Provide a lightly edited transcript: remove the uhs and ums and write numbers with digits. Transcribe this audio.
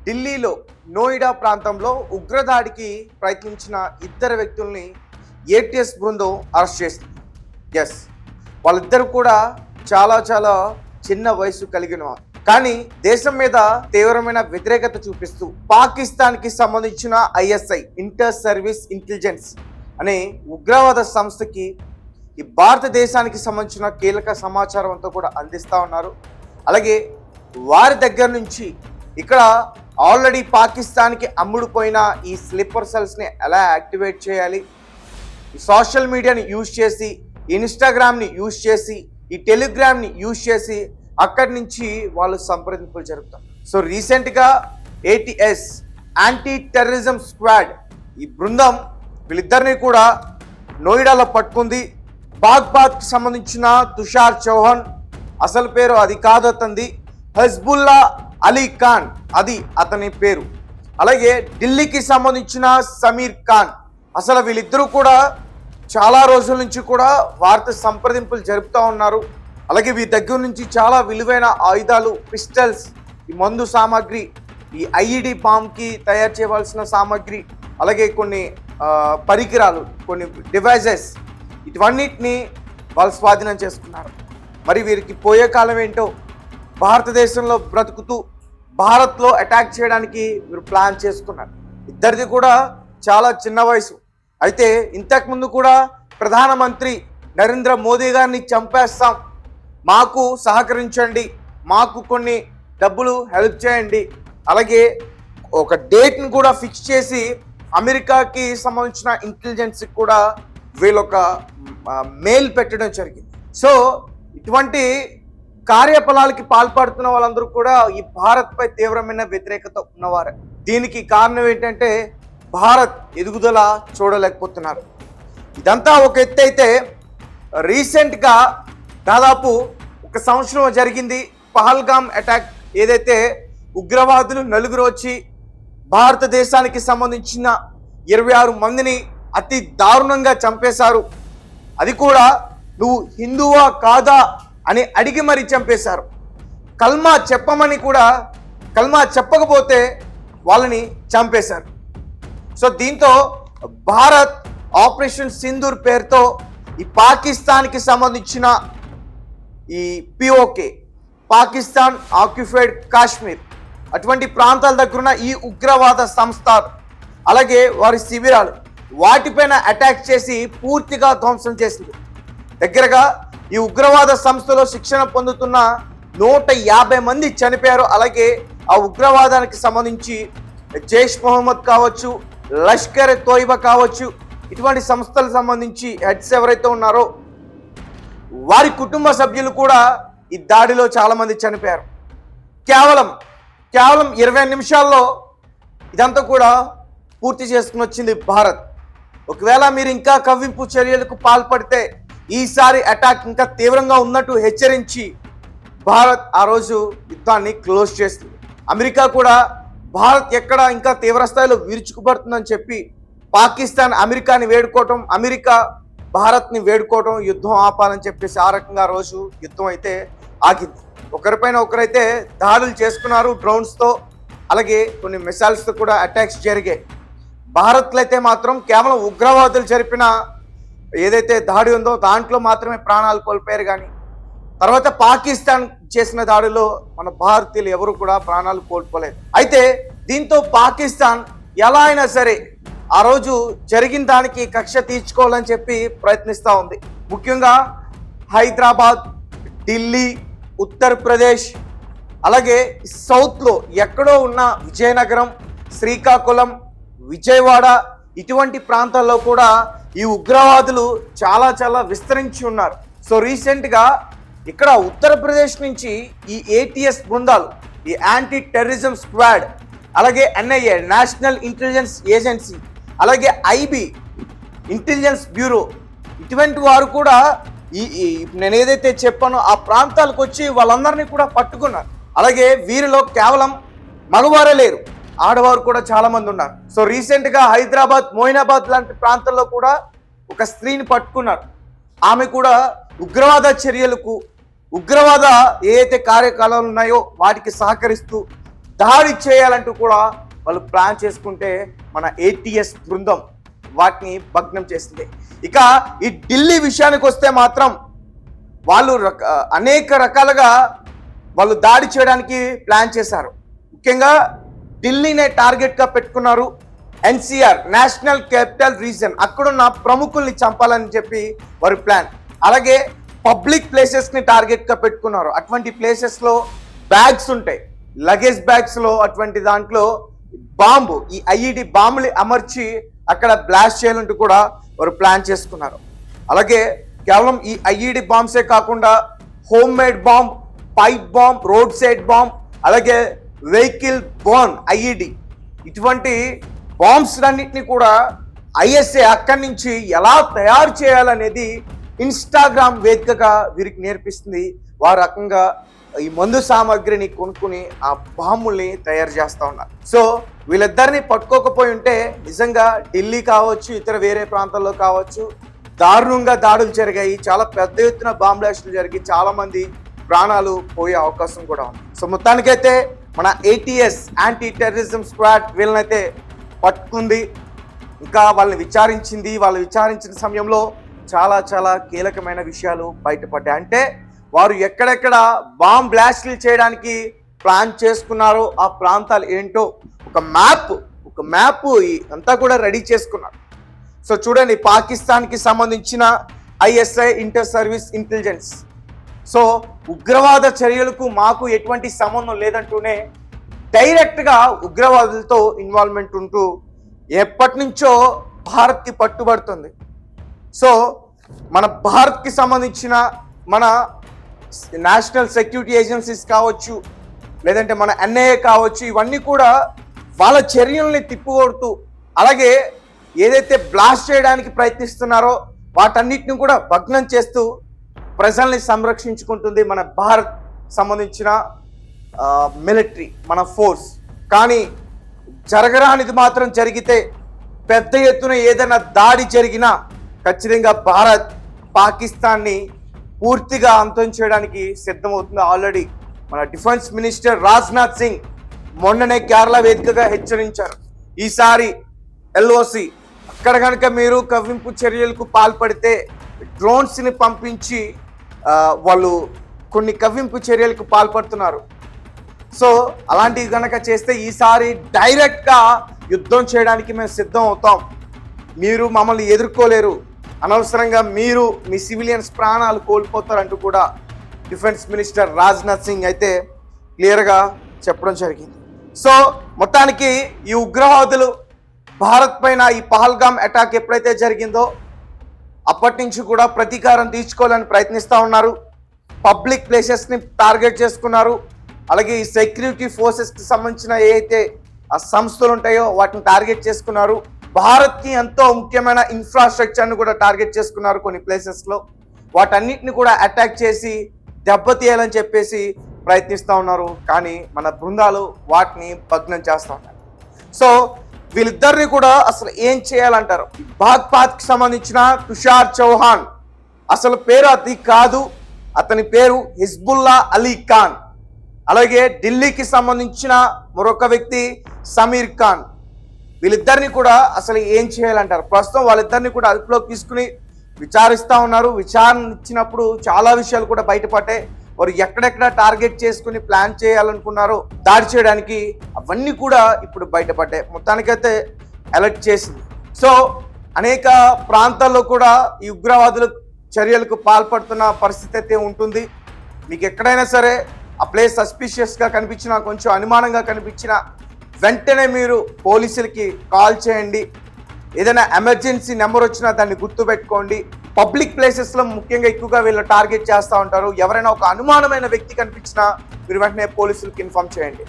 ఢిల్లీలో నోయిడా ప్రాంతంలో ఉగ్రదాడికి ప్రయత్నించిన ఇద్దరు వ్యక్తుల్ని ఏటీఎస్ బృందం అరెస్ట్ చేసింది. ఎస్, వాళ్ళిద్దరు కూడా చాలా చిన్న వయసు కలిగిన వారు. కానీ దేశం మీద తీవ్రమైన వ్యతిరేకత చూపిస్తూ పాకిస్తాన్కి సంబంధించిన ఐఎస్ఐ ఇంటర్ సర్వీస్ ఇంటెలిజెన్స్ అనే ఉగ్రవాద సంస్థకి ఈ భారతదేశానికి సంబంధించిన కీలక సమాచారం అంతా కూడా అందిస్తూ ఉన్నారు. అలాగే వారి దగ్గర నుంచి ఇక్కడ ఆల్రెడీ పాకిస్తాన్కి అమ్ముడుపోయిన ఈ స్లీపర్ సెల్స్ని ఎలా యాక్టివేట్ చేయాలి, ఈ సోషల్ మీడియాని యూజ్ చేసి, ఇన్స్టాగ్రామ్ని యూజ్ చేసి, ఈ టెలిగ్రామ్ని యూజ్ చేసి అక్కడి నుంచి వాళ్ళు సంప్రదింపులు జరుపుతారు. సో రీసెంట్గా ఏటీఎస్ యాంటీ టెర్రరిజం స్క్వాడ్ ఈ బృందం వీళ్ళిద్దరిని కూడా నోయిడాలో పట్టుకుంది. బాగ్బాద్కి సంబంధించిన తుషార్ చౌహాన్, అసలు పేరు అది కాదు అతనిది, హజ్బుల్లా అలీ ఖాన్ అది అతని పేరు. అలాగే ఢిల్లీకి సంబంధించిన సమీర్ ఖాన్, అసలు వీళ్ళిద్దరూ కూడా చాలా రోజుల నుంచి కూడా వారితో సంప్రదింపులు జరుపుతూ ఉన్నారు. అలాగే వీరి దగ్గర నుంచి చాలా విలువైన ఆయుధాలు, పిస్టల్స్, ఈ మందు సామాగ్రి, ఈ ఐఈడి బాంబ్కి తయారు చేయవలసిన సామాగ్రి, అలాగే కొన్ని పరికరాలు, కొన్ని డివైజెస్, ఇవన్నిటిని వాళ్ళు స్వాధీనం చేసుకున్నారు. మరి వీరికి పోయే కాలం ఏంటో, భారతదేశంలో బ్రతుకుతూ భారత్లో అటాక్ చేయడానికి వీరు ప్లాన్ చేసుకున్నారు. ఇద్దరిది కూడా చాలా చిన్న వయసు. అయితే ఇంతకుముందు కూడా ప్రధానమంత్రి నరేంద్ర మోదీ గారిని చంపేస్తాం, మాకు సహకరించండి, మాకు కొన్ని డబ్బులు హెల్ప్ చేయండి, అలాగే ఒక డేట్ని కూడా ఫిక్స్ చేసి అమెరికాకి సంబంధించిన ఇంటెలిజెన్స్కి కూడా వీళ్ళొక మెయిల్ పెట్టడం జరిగింది. సో ఇటువంటి కార్యకలాపాలకి పాల్పడుతున్న వాళ్ళందరూ కూడా ఈ భారత్పై తీవ్రమైన వ్యతిరేకత ఉన్నవారే. దీనికి కారణం ఏంటంటే భారత్ ఎదుగుదల చూడలేకపోతున్నారు. ఇదంతా ఒక ఎత్తు అయితే, రీసెంట్గా దాదాపు 1 సంవత్సరం జరిగింది పహల్గామ్ అటాక్. ఏదైతే ఉగ్రవాదులు 4 వచ్చి భారతదేశానికి సంబంధించిన 26 మందిని అతి దారుణంగా చంపేశారు. అది కూడా నువ్వు హిందువా కాదా అని అడిగి మరీ చంపేశారు. కల్మా చెప్పమని కూడా, కల్మా చెప్పకపోతే వాళ్ళని చంపేశారు. సో దీంతో భారత్ ఆపరేషన్ సింధూర్ పేరుతో ఈ పాకిస్తాన్కి సంబంధించిన ఈ పిఓకే, పాకిస్తాన్ ఆక్యుపైడ్ కాశ్మీర్, అటువంటి ప్రాంతాల దగ్గరున్న ఈ ఉగ్రవాద సంస్థ, అలాగే వారి శిబిరాలు, వాటిపైన అటాక్ చేసి పూర్తిగా ధ్వంసం చేసింది. దగ్గరగా ఈ ఉగ్రవాద సంస్థలో శిక్షణ పొందుతున్న 150 మంది చనిపోయారు. అలాగే ఆ ఉగ్రవాదానికి సంబంధించి జైష్ మొహమ్మద్ కావచ్చు, లష్కర్ తోయిబా కావచ్చు, ఇటువంటి సంస్థలకు సంబంధించి హెడ్స్ ఎవరైతే ఉన్నారో వారి కుటుంబ సభ్యులు కూడా ఈ దాడిలో చాలామంది చనిపోయారు. కేవలం 20 నిమిషాల్లో ఇదంతా కూడా పూర్తి చేసుకుని వచ్చింది భారత్. ఒకవేళ మీరు ఇంకా కవ్వింపు చర్యలకు పాల్పడితే ఈసారి అటాక్ ఇంకా తీవ్రంగా ఉన్నట్టు హెచ్చరించి భారత్ ఆ రోజు యుద్ధాన్ని క్లోజ్ చేస్తుంది. అమెరికా కూడా భారత్ ఎక్కడ ఇంకా తీవ్ర స్థాయిలో విరుచుకుపడుతుందని చెప్పి పాకిస్తాన్ అమెరికాని వేడుకోవటం, అమెరికా భారత్ని వేడుకోవటం, యుద్ధం ఆపాలని చెప్పేసి ఆ రకంగా రోజు యుద్ధం అయితే ఆగింది. ఒకరిపైన ఒకరైతే దాడులు చేసుకున్నారు డ్రోన్స్తో, అలాగే కొన్ని మిసైల్స్తో కూడా అటాక్స్ జరిగాయి. భారత్లో అయితే మాత్రం కేవలం ఉగ్రవాదులు జరిపిన ఏదైతే దాడి ఉందో దాంట్లో మాత్రమే ప్రాణాలు కోల్పోయారు. కానీ తర్వాత పాకిస్తాన్ చేసిన దాడిలో మన భారతీయులు ఎవరు కూడా ప్రాణాలు కోల్పోలేదు. అయితే దీంతో పాకిస్తాన్ ఎలా అయినా సరే ఆ రోజు జరిగిన దానికి కక్ష తీర్చుకోవాలని చెప్పి ప్రయత్నిస్తూ ఉంది. ముఖ్యంగా హైదరాబాద్, ఢిల్లీ, ఉత్తరప్రదేశ్, అలాగే సౌత్లో ఎక్కడో ఉన్న విజయనగరం, శ్రీకాకుళం, విజయవాడ, ఇటువంటి ప్రాంతాల్లో కూడా ఈ ఉగ్రవాదులు చాలా విస్తరించి ఉన్నారు. సో రీసెంట్గా ఇక్కడ ఉత్తరప్రదేశ్ నుంచి ఈ ఏటీఎస్ బృందాలు, ఈ యాంటీ టెర్రరిజం స్క్వాడ్, అలాగే ఎన్ఐఏ నేషనల్ ఇంటెలిజెన్స్ ఏజెన్సీ, అలాగే ఐబీ ఇంటెలిజెన్స్ బ్యూరో, ఇటువంటి వారు కూడా నేను ఏదైతే చెప్పానో ఆ ప్రాంతాలకు వచ్చి వాళ్ళందరినీ కూడా పట్టుకున్నారు. అలాగే వీరిలో కేవలం మగవారే లేరు, ఆడవారు కూడా చాలా మంది ఉన్నారు. సో రీసెంట్గా హైదరాబాద్, మోయినాబాద్ లాంటి ప్రాంతాల్లో కూడా ఒక స్త్రీని పట్టుకున్నారు. ఆమె కూడా ఉగ్రవాద చర్యలకు, ఉగ్రవాద ఏదైతే కార్యకలాపాలు ఉన్నాయో వాటికి సహకరిస్తూ దాడి చేయాలంటూ కూడా వాళ్ళు ప్లాన్ చేసుకుంటే మన ఏటీఎస్ బృందం వాటిని భగ్నం చేసింది. ఇక ఈ ఢిల్లీ విషయానికి వస్తే మాత్రం వాళ్ళు అనేక రకాలుగా వాళ్ళు దాడి చేయడానికి ప్లాన్ చేశారు. ముఖ్యంగా ఢిల్లీనే టార్గెట్గా పెట్టుకున్నారు. ఎన్సీఆర్ నేషనల్ క్యాపిటల్ రీజన్ అక్కడున్న ప్రముఖుల్ని చంపాలని చెప్పి వారి ప్లాన్. అలాగే పబ్లిక్ ప్లేసెస్ని టార్గెట్గా పెట్టుకున్నారు. అటువంటి ప్లేసెస్లో బ్యాగ్స్ ఉంటాయి, లగేజ్ బ్యాగ్స్లో అటువంటి దాంట్లో బాంబు, ఈ ఐఈడి బాంబులు అమర్చి అక్కడ బ్లాస్ట్ చేయాలంటూ కూడా వారు ప్లాన్ చేసుకున్నారు. అలాగే కేవలం ఈ ఐఈడి బాంబ్సే కాకుండా home made bomb, pipe bomb, road side bomb, అలాగే వెహికల్ బోర్న్ ఐఈడి, ఇటువంటి బాంబ్స్ అన్నింటినీ కూడా ఐఎస్ఏ అక్కడి నుంచి ఎలా తయారు చేయాలనేది ఇన్స్టాగ్రామ్ వేదికగా వీరికి నేర్పిస్తుంది. వారు రకంగా ఈ మందు సామాగ్రిని కొనుక్కుని ఆ బాంబుల్ని తయారు చేస్తూ ఉన్నారు. సో వీళ్ళిద్దరిని పట్టుకోకపోయి ఉంటే నిజంగా ఢిల్లీ కావచ్చు, ఇతర వేరే ప్రాంతాల్లో కావచ్చు, దారుణంగా దాడులు జరిగాయి. చాలా పెద్ద ఎత్తున బాంబ్ బ్లాస్టులు జరిగి చాలా మంది ప్రాణాలు పోయే అవకాశం కూడా ఉంది. సో మొత్తానికైతే మన ఏటీఎస్ యాంటీ టెర్రరిజం స్క్వాడ్ వీళ్ళనైతే పట్టుకుంది. ఇంకా వాళ్ళని విచారించింది. వాళ్ళు విచారించిన సమయంలో చాలా చాలా కీలకమైన విషయాలు బయటపడ్డాయి. అంటే వారు ఎక్కడెక్కడ బాంబ్ బ్లాస్టులు చేయడానికి ప్లాన్ చేసుకున్నారో ఆ ప్రాంతాలు ఏంటో ఒక మ్యాప్ అంతా కూడా రెడీ చేసుకున్నారు. సో చూడండి, పాకిస్తాన్కి సంబంధించిన ISI inter service intelligence. So ఉగ్రవాద చర్యలకు మాకు ఎటువంటి సంబంధం లేదంటూనే డైరెక్ట్గా ఉగ్రవాదులతో ఇన్వాల్వ్మెంట్ ఉంటూ ఎప్పటి నుంచో భారత్కి పట్టుబడుతుంది. సో మన భారత్కి సంబంధించిన మన నేషనల్ సెక్యూరిటీ ఏజెన్సీస్ కావచ్చు, లేదంటే మన ఎన్ఐఏ కావచ్చు, ఇవన్నీ కూడా వాళ్ళ చర్యల్ని తిప్పికొడుతూ, అలాగే ఏదైతే బ్లాస్ట్ చేయడానికి ప్రయత్నిస్తున్నారో వాటన్నిటిని కూడా భగ్నం చేస్తూ ప్రజల్ని సంరక్షించుకుంటుంది మన భారత్ సంబంధించిన మిలిటరీ, మన ఫోర్స్. కానీ జరగరానిది మాత్రం జరిగితే, పెద్ద ఎత్తున ఏదైనా దాడి జరిగినా ఖచ్చితంగా భారత్ పాకిస్తాన్ని పూర్తిగా అంతం చేయడానికి సిద్ధమవుతుంది. ఆల్రెడీ మన డిఫెన్స్ మినిస్టర్ రాజ్నాథ్ సింగ్ మొన్ననే కేరళ వేదికగా హెచ్చరించారు. ఈసారి ఎల్ఓసి అక్కడ కనుక మీరు కవ్వింపు చర్యలకు పాల్పడితే డ్రోన్స్ని పంపించి వాళ్ళు కొన్ని కవ్వింపు చర్యలకు పాల్పడుతున్నారు. సో అలాంటివి కనుక చేస్తే ఈసారి డైరెక్ట్గా యుద్ధం చేయడానికి మేము సిద్ధం అవుతాం, మీరు మమ్మల్ని ఎదుర్కోలేరు, అనవసరంగా మీరు మీ సివిలియన్స్ ప్రాణాలు కోల్పోతారంటూ కూడా డిఫెన్స్ మినిస్టర్ రాజ్నాథ్ సింగ్ అయితే క్లియర్గా చెప్పడం జరిగింది. సో మొత్తానికి ఈ ఉగ్రవాదులు భారత్ పైన ఈ పహల్గామ్ అటాక్ ఎప్పుడైతే జరిగిందో అప్పటి నుంచి కూడా ప్రతీకారం తీర్చుకోవాలని ప్రయత్నిస్తూ ఉన్నారు. పబ్లిక్ ప్లేసెస్ని టార్గెట్ చేసుకున్నారు. అలాగే ఈ సెక్యూరిటీ ఫోర్సెస్కి సంబంధించిన ఏవైతే ఆ సంస్థలు ఉంటాయో వాటిని టార్గెట్ చేసుకున్నారు. భారత్కి ఎంతో ముఖ్యమైన ఇన్ఫ్రాస్ట్రక్చర్ను కూడా టార్గెట్ చేసుకున్నారు కొన్ని ప్లేసెస్లో. వాటన్నిటిని కూడా అటాక్ చేసి దెబ్బతీయాలని చెప్పేసి ప్రయత్నిస్తూ ఉన్నారు. కానీ మన బృందాలు వాటిని భగ్నం చేస్తూ ఉన్నారు. సో వీళ్ళిద్దరిని కూడా అసలు ఏం చేయాలంటారు? బాగ్పాత్కి సంబంధించిన తుషార్ చౌహాన్, అసలు పేరు అది కాదు, అతని పేరు హిజ్బుల్లా అలీ ఖాన్. అలాగే ఢిల్లీకి సంబంధించిన మరొక వ్యక్తి సమీర్ ఖాన్. వీళ్ళిద్దరిని కూడా అసలు ఏం చేయాలంటారు? ప్రస్తుతం వాళ్ళిద్దరిని కూడా అదుపులోకి తీసుకుని విచారిస్తూ ఉన్నారు. విచారణ ఇచ్చినప్పుడు చాలా విషయాలు కూడా బయటపడ్డాయి. వారు ఎక్కడెక్కడ టార్గెట్ చేసుకుని ప్లాన్ చేయాలనుకున్నారో దాడి చేయడానికి అవన్నీ కూడా ఇప్పుడు బయటపడ్డాయి. మొత్తానికైతే అలర్ట్ చేసింది. సో అనేక ప్రాంతాల్లో కూడా ఈ ఉగ్రవాదుల చర్యలకు పాల్పడుతున్న పరిస్థితి అయితే ఉంటుంది. మీకు ఎక్కడైనా సరే ఆ ప్లేస్ సస్పిషియస్గా కనిపించినా, కొంచెం అనుమానంగా కనిపించినా వెంటనే మీరు పోలీసులకి కాల్ చేయండి. ఏదైనా ఎమర్జెన్సీ నెంబర్ వచ్చినా దాన్ని గుర్తుపెట్టుకోండి. పబ్లిక్ ప్లేసెస్లో ముఖ్యంగా ఎక్కువగా వీళ్ళు టార్గెట్ చేస్తూ ఉంటారు. ఎవరైనా ఒక అనుమానమైన వ్యక్తి కనిపించినా మీరు వెంటనే పోలీసులకు ఇన్ఫార్మ్ చేయండి.